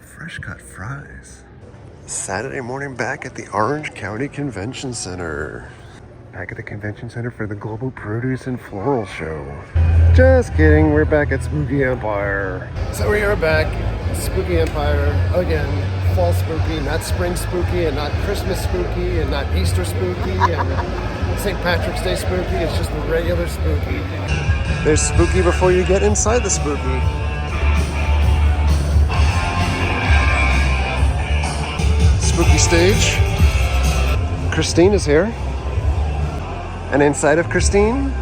fresh cut fries. Saturday morning back at the Orange County Convention Center. Back at the convention center for the Global Produce and Floral Show. Just kidding, we're back at Spooky Empire. So we are back, Spooky Empire, again, fall spooky, not spring spooky, and not Christmas spooky, and not Easter spooky, and St. Patrick's Day spooky, it's just the regular spooky. There's spooky before you get inside the spooky. Spooky stage. Christine is here. And inside of Christine,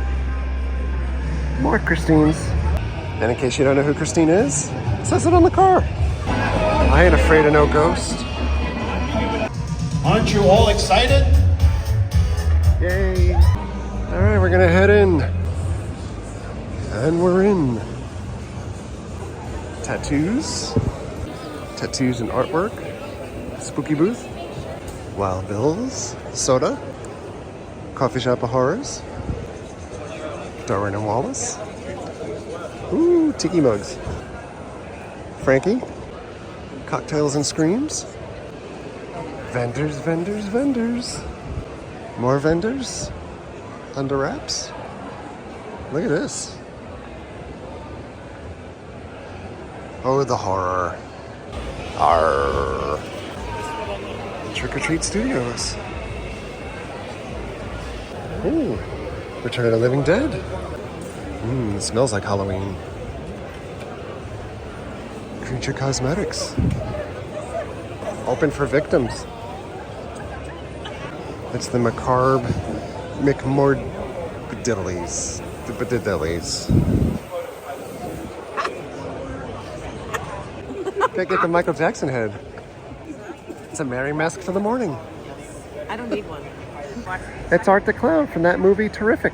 more Christines. And in case you don't know who Christine is, it says it on the car. I ain't afraid of no ghost. Aren't you all excited? Yay. All right, we're gonna head in. And we're in. Tattoos and artwork. Spooky booth. Wild Bill's soda. Coffee Shop of Horrors. Darwin and Wallace. Ooh, tiki mugs. Frankie. Cocktails and Screams. Vendors. More vendors. Under wraps. Look at this. Oh, the horror. Arr. Trick or Treat Studios. Ooh, Return of the Living Dead. It smells like Halloween. Creature Cosmetics. Open for victims. It's the macabre McMordidillies. The Badidillies. Can't get the Michael Jackson head. It's a merry mask for the morning. I don't need one. It's Art the Clown from that movie Terrific.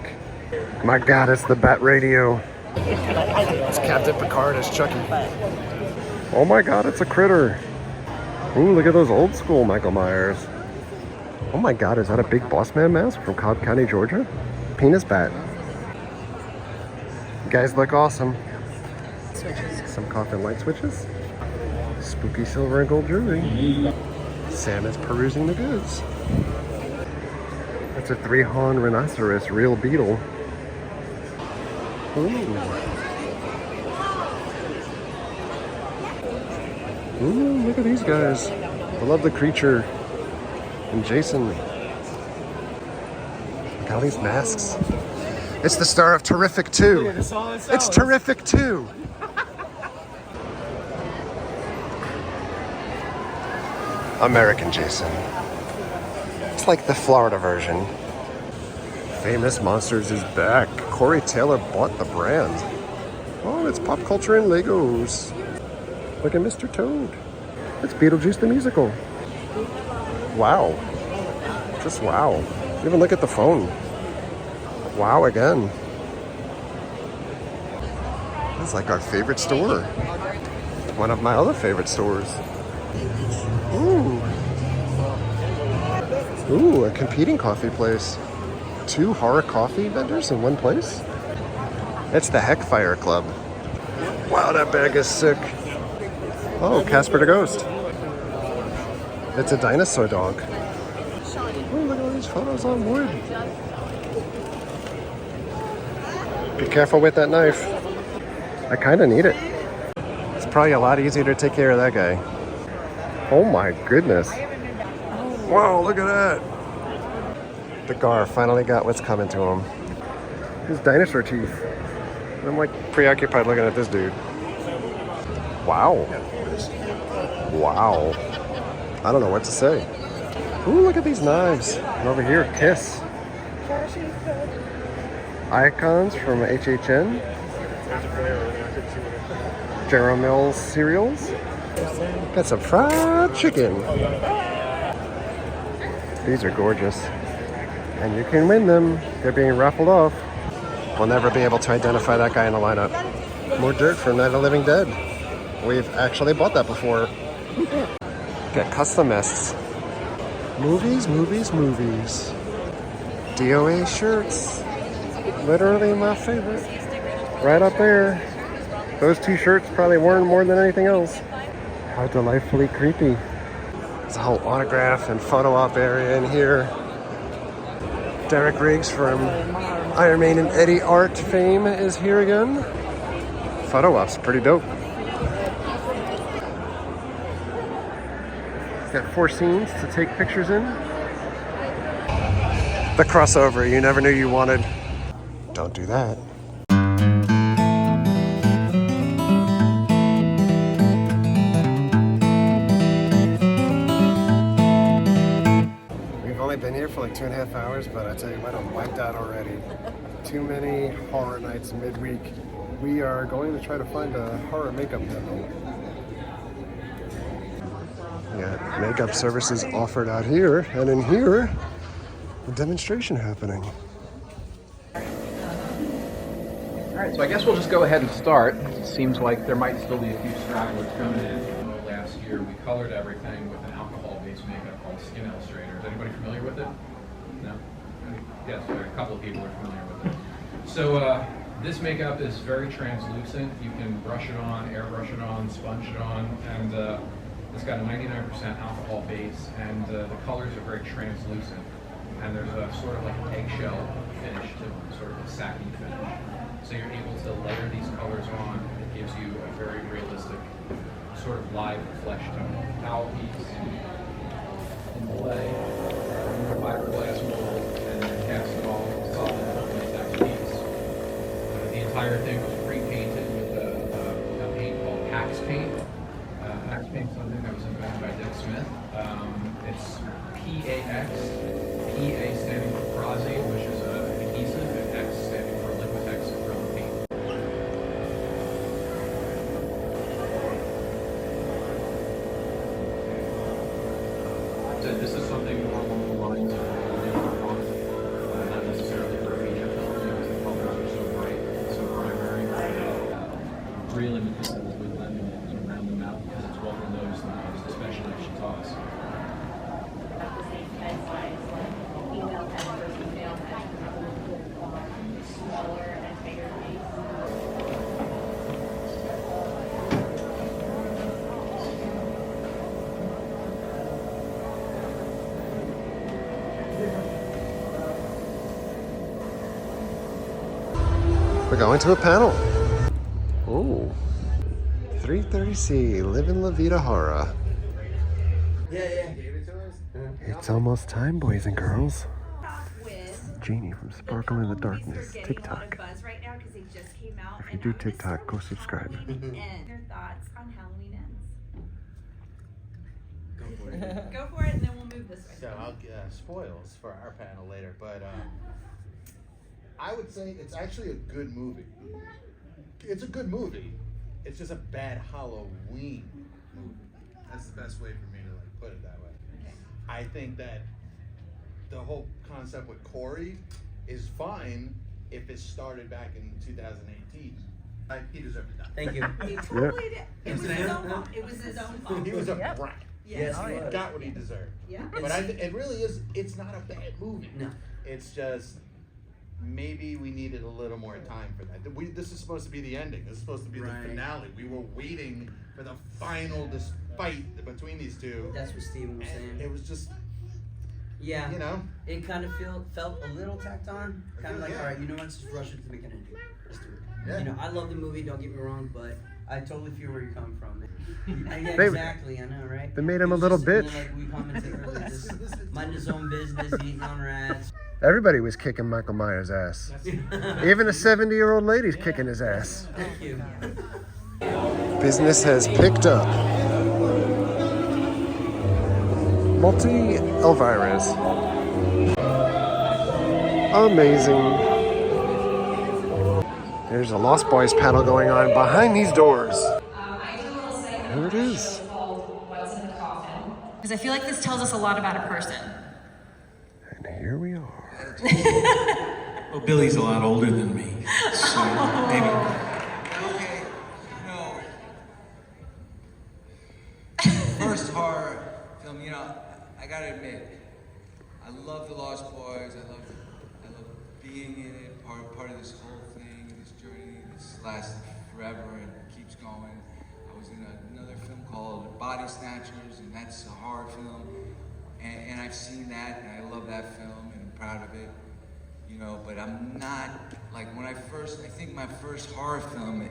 My God, it's the Bat Radio. It's Captain Picard as Chucky. Oh my God, it's a critter. Ooh, look at those old school Michael Myers. Oh my God, is that a big Boss Man mask from Cobb County, Georgia? Penis bat. You guys look awesome. Switches. Some coffin light switches. Spooky silver and gold jewelry. Sam is perusing the goods. That's a 3-horn rhinoceros real beetle. Ooh. Ooh, look at these guys. I love the creature. And Jason. Look at all these masks. It's the star of Terrific 2. It's Terrific 2. American Jason. It's like the Florida version. Famous Monsters is back. Corey Taylor bought the brand. Oh, it's pop culture and Legos. Look at Mr. Toad. It's Beetlejuice the musical. Wow. Just wow. Even look at the phone. Wow again. That's like our favorite store. One of my other favorite stores. Ooh, a competing coffee place. 2 horror coffee vendors in one place? It's the Heckfire Club. Wow, that bag is sick. Oh, Casper the Ghost. It's a dinosaur dog. Oh, look at all these photos on wood. Be careful with that knife. I kind of need it. It's probably a lot easier to take care of that guy. Oh my goodness. Whoa, look at that. The Gar finally got what's coming to him. His dinosaur teeth. I'm like preoccupied looking at this dude. Wow. Wow. I don't know what to say. Ooh, look at these knives. And over here, Kiss. Icons from HHN. General Mills cereals. Got some fried chicken. These are gorgeous. And you can win them. They're being raffled off. We'll never be able to identify that guy in the lineup. More dirt from Night of the Living Dead. We've actually bought that before. Got custom masks. Movies. DOA shirts. Literally my favorite. Right up there. Those 2 shirts probably worn more than anything else. How delightfully creepy. There's a whole autograph and photo op area in here. Derek Riggs from Iron Maiden and Eddie Art fame is here again. Photo op's pretty dope. Got 4 scenes to take pictures in. The crossover you never knew you wanted. Don't do that. We've only been here for like 2.5 hours, but I tell you what, I'm wiped out already. Too many horror nights midweek. We are going to try to find a horror makeup demo. Yeah, makeup services offered out here, and in here, a demonstration happening. All right, so I guess we'll just go ahead and start. It seems like there might still be a few stragglers coming in. Last year, we colored everything with an alcohol-based makeup called Skin Illustrator. Is anybody familiar with it? No? Yes, a couple of people are familiar with it. So this makeup is very translucent. You can brush it on, airbrush it on, sponge it on, and it's got a 99% alcohol base, and the colors are very translucent. And there's a sort of like eggshell finish to them, sort of a satin finish. So you're able to layer these colors on. It gives you a very realistic, sort of live flesh tone. Towel piece in the lay, fiberglass mold, and then cast it all solid latex piece. The entire thing was pre-painted with a paint called Pax Paint. Pax Paint is something that was invented by Dick Smith. It's PAX, PA standing for Prazine, which is an adhesive, and X standing for Liquitex acrylic paint. So this is something along the lines of not necessarily for a feature film, because the colors are so bright, so primary. Really meticulous with blending it around the mouth because it's well known the most, especially if she talks. We're going to a panel. Oh, 330C, Living La Vida Horror. It's almost time, boys and girls. Jeannie from Sparkle in the Darkness, TikTok. If you do TikTok, go subscribe. Your thoughts on Halloween Ends? Go for it, and then we'll move this way. So I'll spoils for our panel later, but I would say it's actually a good movie. It's a good movie. It's just a bad Halloween movie. That's the best way for me to like put it that way. Okay. I think that the whole concept with Corey is fine if it started back in 2018. He deserved to die. Thank you. He totally did. It was his own fault. It was his own fault. He was a brat. Yes, He he was. got what he deserved. Yeah. But it really is. It's not a bad movie. No. It's just maybe we needed a little more time for that. This is supposed to be the ending. This is supposed to be the finale. We were waiting for the final fight between these two. That's what Steven was saying. It was just, Yeah. you know. It kind of felt a little tacked on. Kind of like, Yeah. all right, you know what? Let's just rush it to make an ending. Let's do it. Yeah. You know, I love the movie. Don't get me wrong, but I totally feel where you're coming from. Yeah, They- exactly. I know, right? they made him It a was little just bitch. Like we commented earlier, just minding his own business, eating on rats. Everybody was kicking Michael Myers' ass. Even a 70-year-old lady's kicking his ass. Thank you. Business has picked up. Multi Elvira's. Amazing. There's a Lost Boys panel going on behind these doors. Here it is. Because I feel like this tells us a lot about a person. And here we are. Well, Billy's a lot older than me, so maybe. Okay, no. First horror film, you know, I gotta admit, I love The Lost Boys. I love being in it, part of this whole thing, this journey. This lasts forever and keeps going. I was in another film called Body Snatchers, and that's a horror film. And I've seen that, and I love that film, and I'm proud of it. You know, but I'm not, like I think my first horror film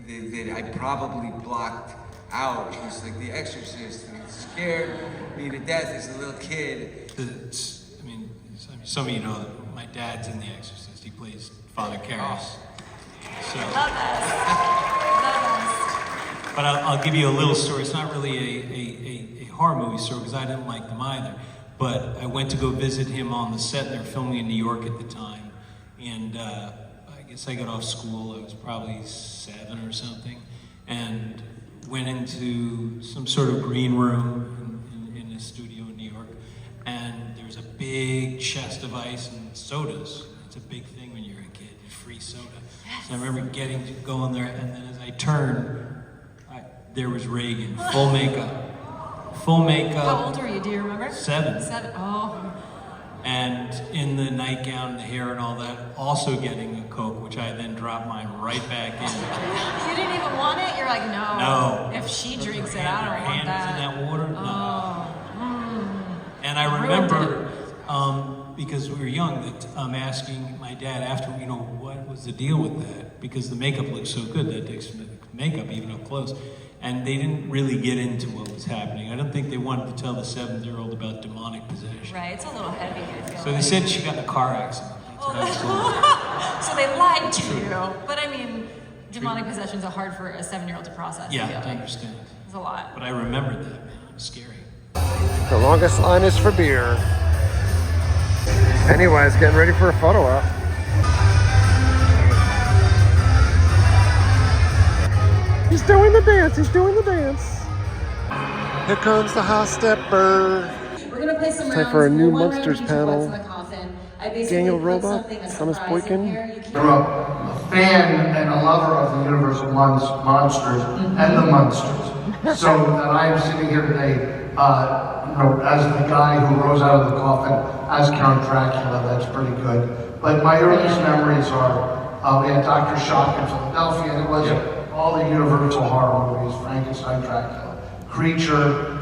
that I probably blocked out was like The Exorcist, and it scared me to death as a little kid. I mean, some of you know that my dad's in The Exorcist. He plays Father Karras. So, but I'll give you a little story. It's not really a horror movie story because I didn't like them either. But I went to go visit him on the set, and they were filming in New York at the time. And I guess I got off school, I was probably 7 or something, and went into some sort of green room in a studio in New York. And there's a big chest of ice and sodas. It's a big thing when you're a kid, free soda. Yes. So I remember going there, and then as I turned, there was Reagan, full makeup. Full makeup. How old were you? Do you remember? 7. 7. Oh. And in the nightgown, the hair, and all that, also getting a Coke, which I then dropped mine right back in. You didn't even want it? You're like, no. No. If she drinks it, I don't want that. In that water? No. Oh. And I remember, because we were young, that I'm asking my dad after, what was the deal with that? Because the makeup looked so good, that takes makeup even up close. And they didn't really get into what was happening. I don't think they wanted to tell the 7-year-old about demonic possession. Right, it's a little heavy, I feel So they said she got in a car accident. That's what I was told. So they lied to you. But I mean, demonic possessions are hard for a 7-year-old to process. Yeah, I feel I like. understand. It's a lot. But I remembered that, man. It was scary. The longest line is for beer. Anyways, getting ready for a photo op. He's doing the dance, he's doing the dance. Here comes the hot stepper. We're gonna play some Time rounds. for a new One round Monsters each of panel. what's in the coffin. I basically Daniel put Robot, something, a Thomas surprise in Boykin. here. You can- Grew up a fan and a lover of the Universal Monsters and the Monsters. So that I am sitting here today, as the guy who rose out of the coffin as Count Dracula. That's pretty good. But my earliest memories are we had Dr. Shock in Philadelphia, and it was all the Universal horror movies: Frankenstein, Dracula, Creature.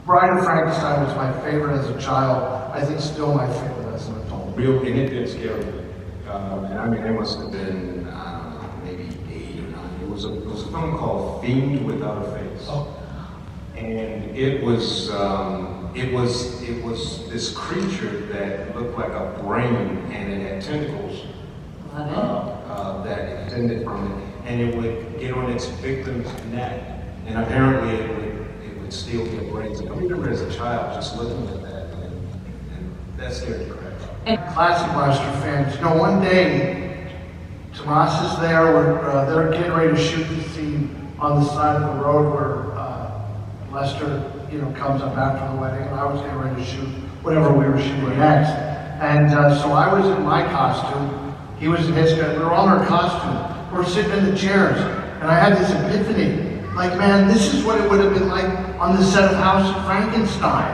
Bride of Frankenstein was my favorite as a child. I think still my favorite as an adult. Real, and it did scare me. And I mean, it must have been, I don't know, maybe 8 or 9. It was a film called Fiend Without a Face. Oh. And it was this creature that looked like a brain, and it had tentacles that extended from it, and it would get on its victim's neck, and apparently it would steal their brains. And I remember as a child just looking at that, and that scared the crap out of me. Classic Lester fans. One day, Tomas is there. They're getting ready to shoot the scene on the side of the road where Lester, comes up after the wedding, and I was getting ready to shoot whatever we were shooting next. And so I was in my costume. He was in his. We were all in our costume. We're sitting in the chairs, and I had this epiphany. Like, man, this is what it would have been like on the set of House of Frankenstein,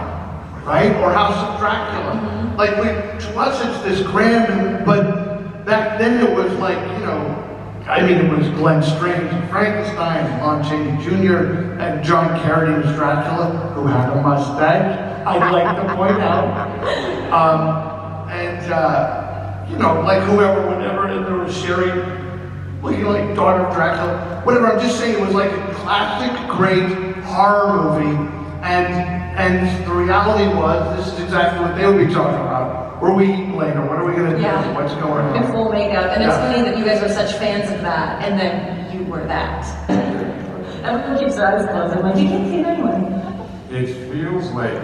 right? Or House of Dracula. Mm-hmm. Like, to us, it's this grand, but back then it was like, it was Glenn Strange and Frankenstein, Lon Chaney Jr., and John Carradine as Dracula, who had a mustache, I'd like to point out. Like whoever, whatever, and there was Sherry, like daughter of Dracula, whatever. I'm just saying it was like a classic, great horror movie, and the reality was, this is exactly what they would be talking about. Where are we eating later? What are we going to do? Yeah. What's going on? In full makeup. And it's Yeah. funny that you guys are such fans of that, and then you were that. Everyone keeps their eyes closed. I'm like, you can't see it anyway. It feels like,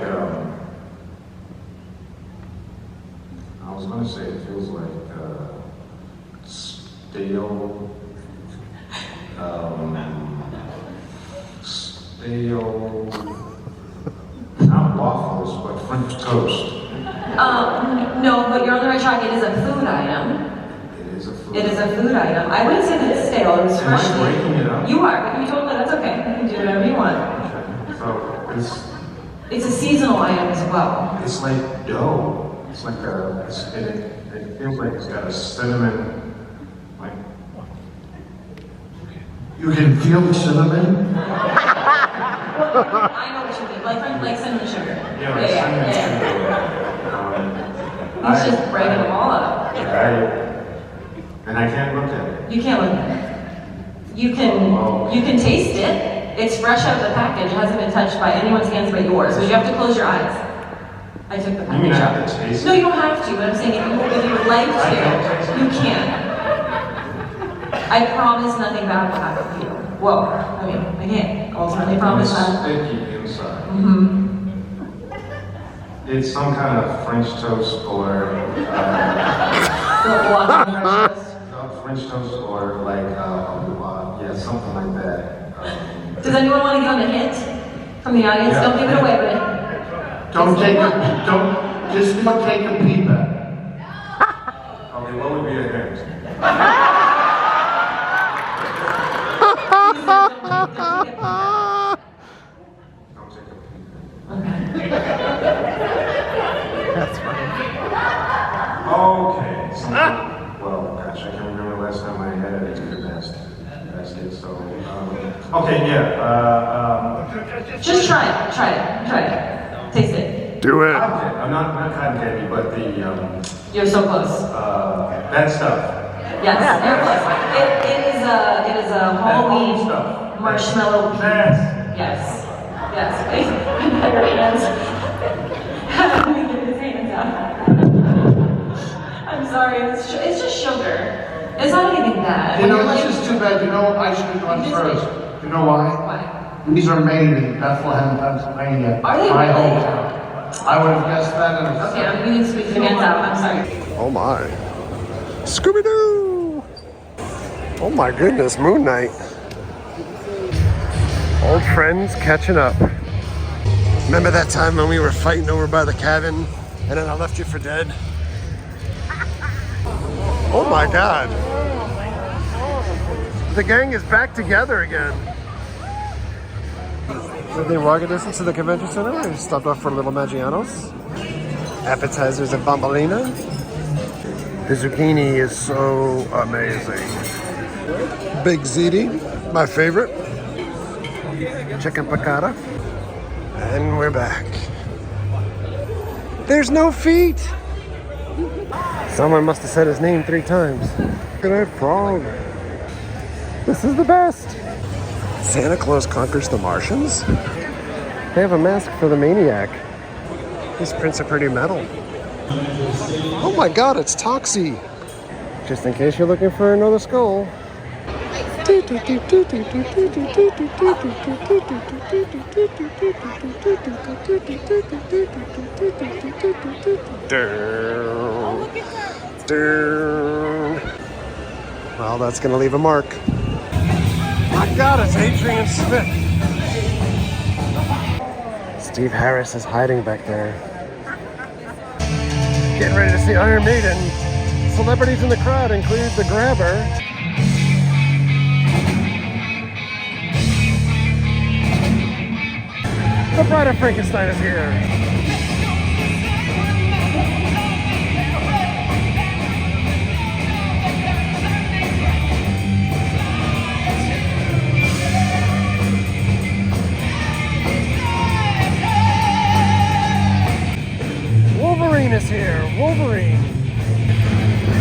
I was going to say it feels like stale, not waffles, but French toast. No, but you're on the right track. It is a food item. It is a food. It is a food item. I wouldn't say that it's stale. It was Am I freshly. breaking it up? You are, but you told me that's okay. You can do whatever you want. Okay. So It's a seasonal item as well. it's like dough. It's like it feels like it's got a cinnamon, like. You can feel the cinnamon. I know what you mean. Like cinnamon sugar. Yeah, cinnamon sugar. He's just breaking them all up. And I can't look at it. You can't look at it. You can taste it. It's fresh out of the package. It hasn't been touched by anyone's hands but yours. So you have to close your eyes. I took the package out. have to taste it? No, you don't have to. But I'm saying if you would like to, you can. I promise nothing bad will happen to you. Well, I mean, I can't ultimately promise that. Sticky inside. Mm-hmm. It's some kind of French toast or French toast or like yeah, something like that. Does anyone want to give him a hint from the audience? Yeah. Don't give it away, but Don't take a peep at it. Okay, what would be a hint? Okay. Well, gosh, I can't remember the last time I had it. It's good best. So, okay, yeah. just try it. Taste it. Do it. I'm not cotton candy, but the You're so close. that stuff. Yes, you're close. It is a Halloween stuff. marshmallow. Yes. Yes. Your hands. Let me get his hands out. I'm sorry. It's just sugar. It's not anything bad. You know, this is too bad. You know, I should have gone first. You know why? Why? These are made in Bethlehem, Pennsylvania. Are they my really? hometown. I would have guessed that in a Okay, I'm going to squeeze your hands out. I'm sorry. Oh my. Scooby-Doo! Oh my goodness, Moon Knight. Old friends catching up. Remember that time when we were fighting over by the cabin and then I left you for dead? Oh my God. The gang is back together again. So they walk a distance to the convention center. We stopped off for little Maggiano's. Appetizers at Bambolina. The zucchini is so amazing. Big ziti, my favorite. Chicken piccata. And we're back. There's no feet. Someone must have said his name 3 times. Look at that frog. This is the best. Santa Claus conquers the Martians? They have a mask for the maniac. These prints are pretty metal. Oh my God, it's Toxie. Just in case you're looking for another skull. Well, that's gonna leave a mark. My God, it's Adrian Smith. Steve Harris is hiding back there. Getting ready to see Iron Maiden. Celebrities in the crowd include the Grabber. The Bride of Frankenstein is here. Wolverine is here. Wolverine.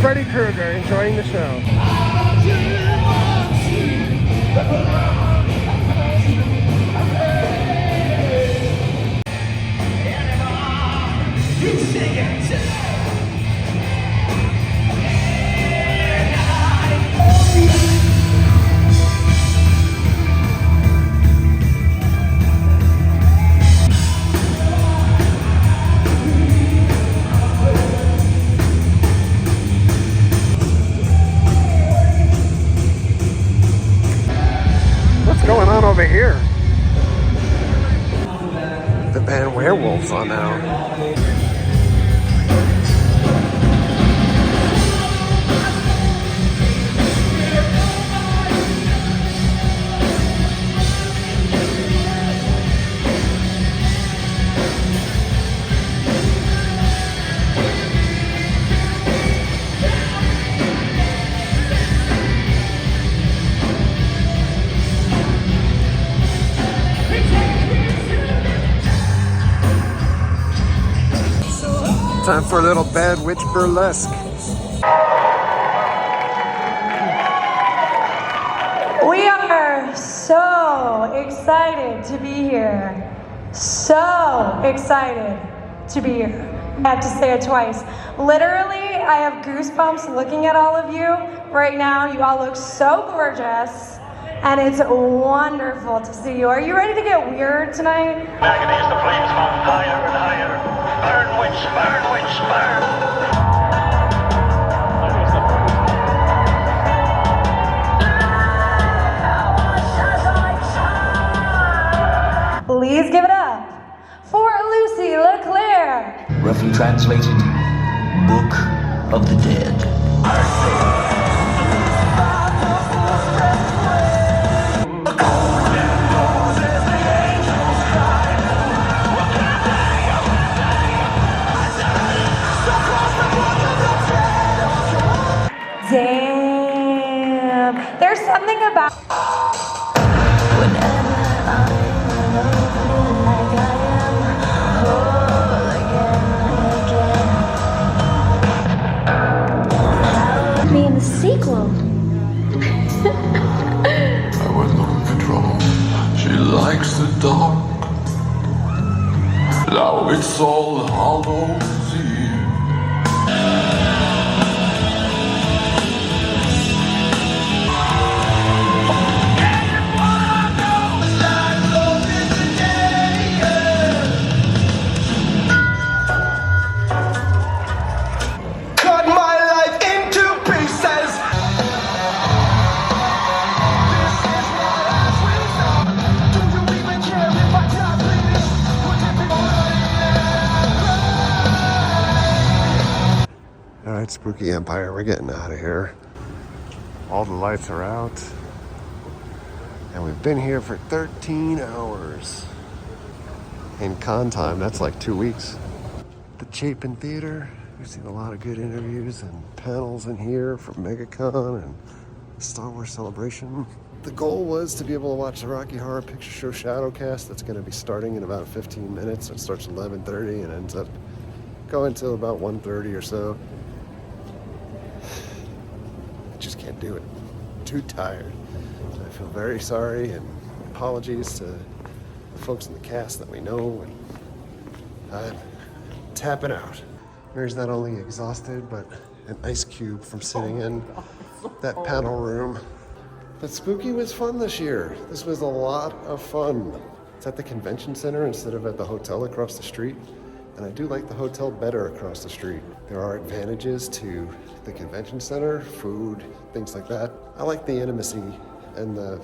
Freddy Krueger enjoying the show. What's going on over here? The band Werewolves on now. Time for a little Bad Witch Burlesque. We are so excited to be here. So excited to be here. I have to say it twice. Literally, I have goosebumps looking at all of you right now. You all look so gorgeous, and it's wonderful to see you. Are you ready to get weird tonight? Agonies, the flames mount higher and higher. Burn, witch, burn, witch, burn. Please give it up for Lucy LeClaire. Roughly translated, Book of the Dead. Damn. There's something about Me in the sequel. I was looking for trouble. She likes the dark. Now it's all Hallows Eve. Cut my life into pieces. Do you even care if I die, please? All right, Spooky Empire, we're getting out of here. All the lights are out. And we've been here for 13 hours. In con time, that's like 2 weeks. The Chapin Theater, we've seen a lot of good interviews and panels in here from MegaCon and Star Wars Celebration. The goal was to be able to watch the Rocky Horror Picture Show Shadowcast. That's going to be starting in about 15 minutes. It starts at 11:30 and ends up going till about 1:30 or so. I just can't do it. I'm too tired. I feel very sorry and apologies to the folks in the cast that we know, and I'm tapping out. Mary's not only exhausted, but an ice cube from sitting in that panel room. But Spooky was fun this year. This was a lot of fun. It's at the convention center instead of at the hotel across the street. And I do like the hotel better across the street. There are advantages to the convention center, food, things like that. I like the intimacy and the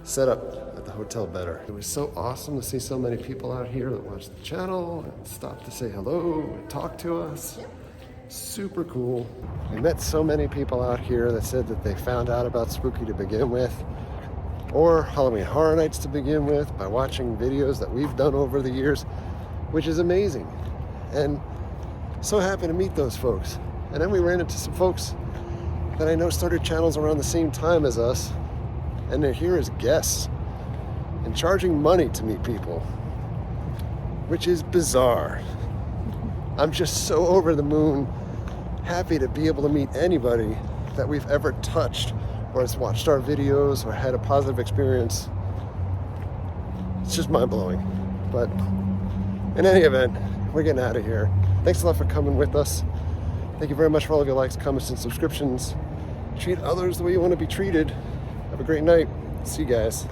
setup at the hotel better. It was so awesome to see so many people out here that watched the channel and stopped to say hello and talk to us. Super cool. We met so many people out here that said that they found out about Spooky to begin with, or Halloween Horror Nights to begin with, by watching videos that we've done over the years, which is amazing. And so happy to meet those folks. And then we ran into some folks that I know started channels around the same time as us, and they're here as guests and charging money to meet people, which is bizarre. I'm just so over the moon happy to be able to meet anybody that we've ever touched or has watched our videos or had a positive experience. It's just mind-blowing. But in any event, we're getting out of here. Thanks a lot for coming with us. Thank you very much for all of your likes, comments, and subscriptions. Treat others the way you want to be treated. Have a great night. See you guys.